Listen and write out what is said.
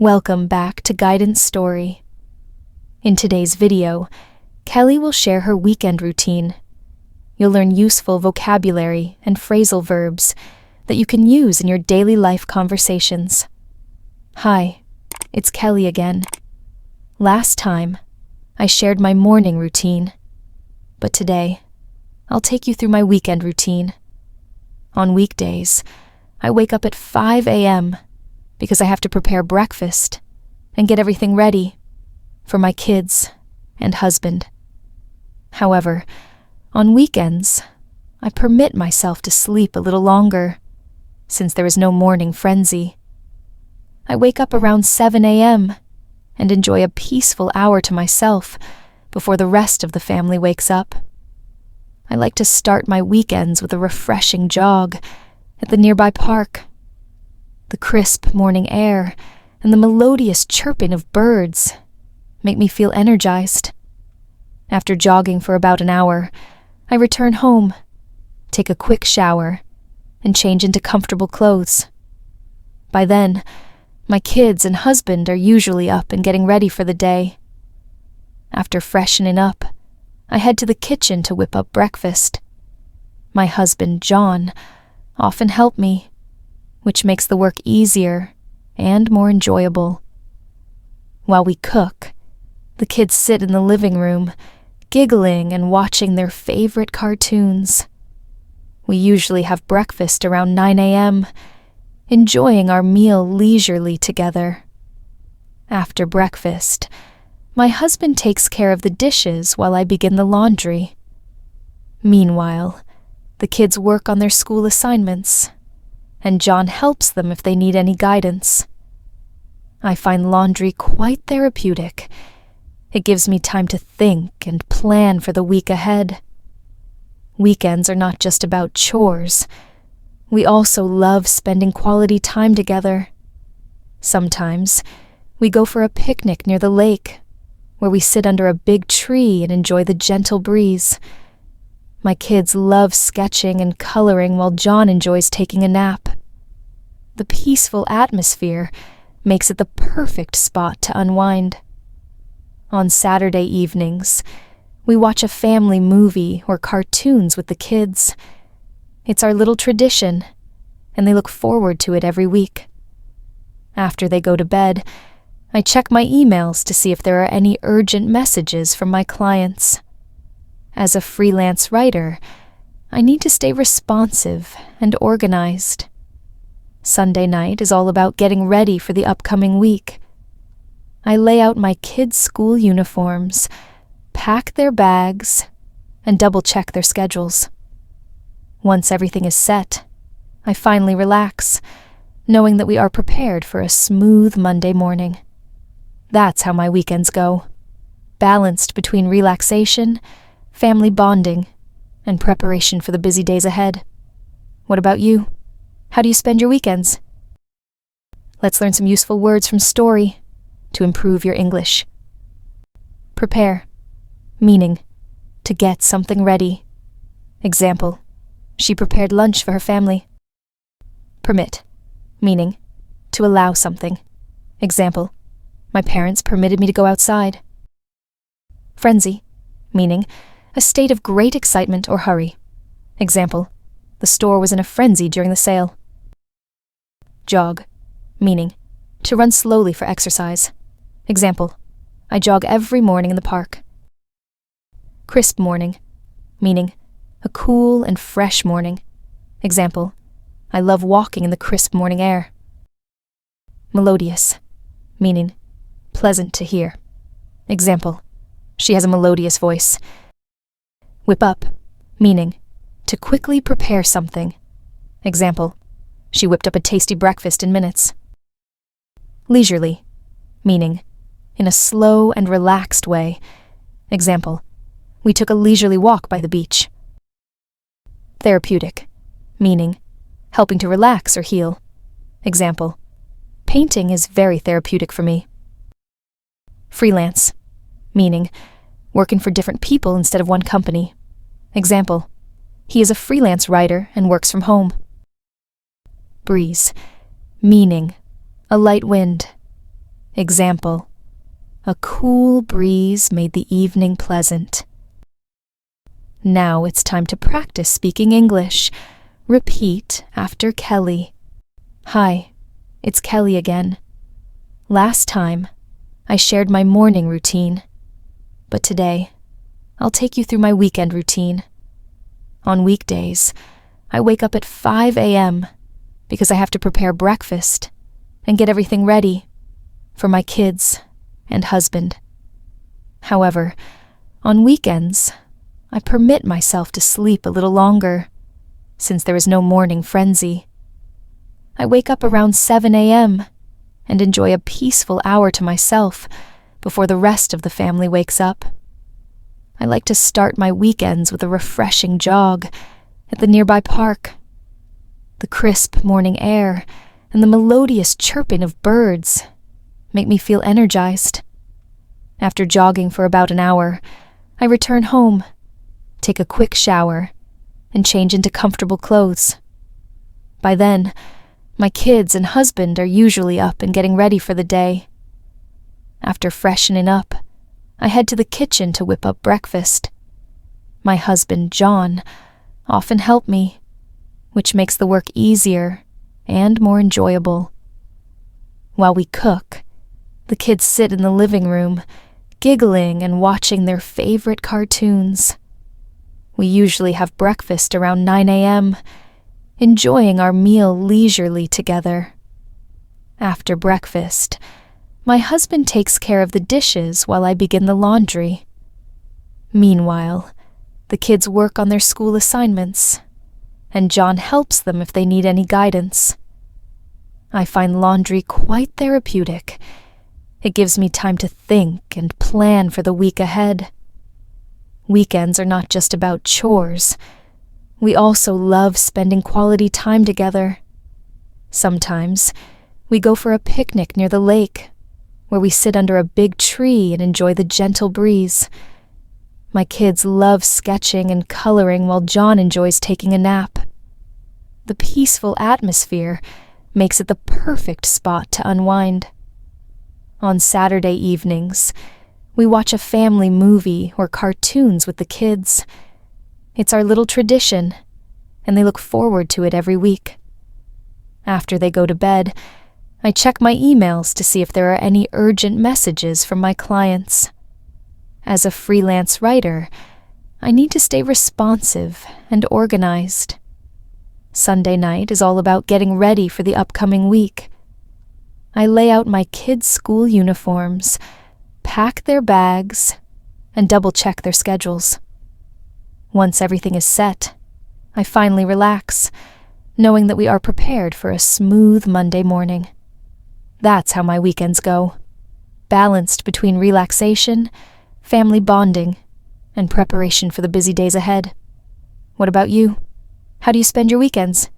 Welcome back to Guidance Story. In today's video, Kelly will share her weekend routine. You'll learn useful vocabulary and phrasal verbs that you can use in your daily life conversations. Hi, it's Kelly again. Last time, I shared my morning routine, but today, I'll take you through my weekend routine. On weekdays, I wake up at 5 a.m. because I have to prepare breakfast and get everything ready for my kids and husband. However, on weekends, I permit myself to sleep a little longer, since there is no morning frenzy. I wake up around 7 a.m. and enjoy a peaceful hour to myself before the rest of the family wakes up. I like to start my weekends with a refreshing jog at the nearby park. The crisp morning air and the melodious chirping of birds make me feel energized. After jogging for about an hour, I return home, take a quick shower, and change into comfortable clothes. By then, my kids and husband are usually up and getting ready for the day. After freshening up, I head to the kitchen to whip up breakfast. My husband, John, often help me, which makes the work easier and more enjoyable. While we cook, the kids sit in the living room, giggling and watching their favorite cartoons. We usually have breakfast around 9 a.m., enjoying our meal leisurely together. After breakfast, my husband takes care of the dishes while I begin the laundry. Meanwhile, the kids work on their school assignments, and John helps them if they need any guidance. I find laundry quite therapeutic. It gives me time to think and plan for the week ahead. Weekends are not just about chores. We also love spending quality time together. Sometimes, we go for a picnic near the lake, where we sit under a big tree and enjoy the gentle breeze. My kids love sketching and coloring while John enjoys taking a nap. The peaceful atmosphere makes it the perfect spot to unwind. On Saturday evenings, we watch a family movie or cartoons with the kids. It's our little tradition, and they look forward to it every week. After they go to bed, I check my emails to see if there are any urgent messages from my clients. As a freelance writer, I need to stay responsive and organized. Sunday night is all about getting ready for the upcoming week. I lay out my kids' school uniforms, pack their bags, and double-check their schedules. Once everything is set, I finally relax, knowing that we are prepared for a smooth Monday morning. That's how my weekends go, balanced between relaxation, family bonding, and preparation for the busy days ahead. What about you? How do you spend your weekends? Let's learn some useful words from Story to improve your English. Prepare, meaning to get something ready. Example, she prepared lunch for her family. Permit, meaning to allow something. Example, my parents permitted me to go outside. Frenzy, meaning a state of great excitement or hurry. Example, the store was in a frenzy during the sale. Jog, meaning to run slowly for exercise. Example, I jog every morning in the park. Crisp morning, meaning a cool and fresh morning. Example, I love walking in the crisp morning air. Melodious, meaning pleasant to hear. Example, she has a melodious voice. Whip up, meaning to quickly prepare something. Example, she whipped up a tasty breakfast in minutes. Leisurely, meaning in a slow and relaxed way. Example, we took a leisurely walk by the beach. Therapeutic, meaning helping to relax or heal. Example, painting is very therapeutic for me. Freelance, meaning working for different people instead of one company. Example, he is a freelance writer and works from home. Breeze, meaning a light wind. Example: a cool breeze made the evening pleasant. Now it's time to practice speaking English. Repeat after Kelly. Hi, it's Kelly again. Last time, I shared my morning routine, but today, I'll take you through my weekend routine. On weekdays, I wake up at 5 a.m. because I have to prepare breakfast and get everything ready for my kids and husband. However, on weekends, I permit myself to sleep a little longer, since there is no morning frenzy. I wake up around 7 a.m. and enjoy a peaceful hour to myself before the rest of the family wakes up. I like to start my weekends with a refreshing jog at the nearby park. The crisp morning air and the melodious chirping of birds make me feel energized. After jogging for about an hour, I return home, take a quick shower, and change into comfortable clothes. By then, my kids and husband are usually up and getting ready for the day. After freshening up, I head to the kitchen to whip up breakfast. My husband, John, often helps me, which makes the work easier and more enjoyable. While we cook, the kids sit in the living room, giggling and watching their favorite cartoons. We usually have breakfast around 9 a.m., enjoying our meal leisurely together. After breakfast, my husband takes care of the dishes while I begin the laundry. Meanwhile, the kids work on their school assignments, and John helps them if they need any guidance. I find laundry quite therapeutic. It gives me time to think and plan for the week ahead. Weekends are not just about chores. We also love spending quality time together. Sometimes, we go for a picnic near the lake, where we sit under a big tree and enjoy the gentle breeze. My kids love sketching and coloring while John enjoys taking a nap. The peaceful atmosphere makes it the perfect spot to unwind. On Saturday evenings, we watch a family movie or cartoons with the kids. It's our little tradition, and they look forward to it every week. After they go to bed, I check my emails to see if there are any urgent messages from my clients. As a freelance writer, I need to stay responsive and organized. Sunday night is all about getting ready for the upcoming week. I lay out my kids' school uniforms, pack their bags, and double-check their schedules. Once everything is set, I finally relax, knowing that we are prepared for a smooth Monday morning. That's how my weekends go, balanced between relaxation, family bonding, and preparation for the busy days ahead. What about you? How do you spend your weekends?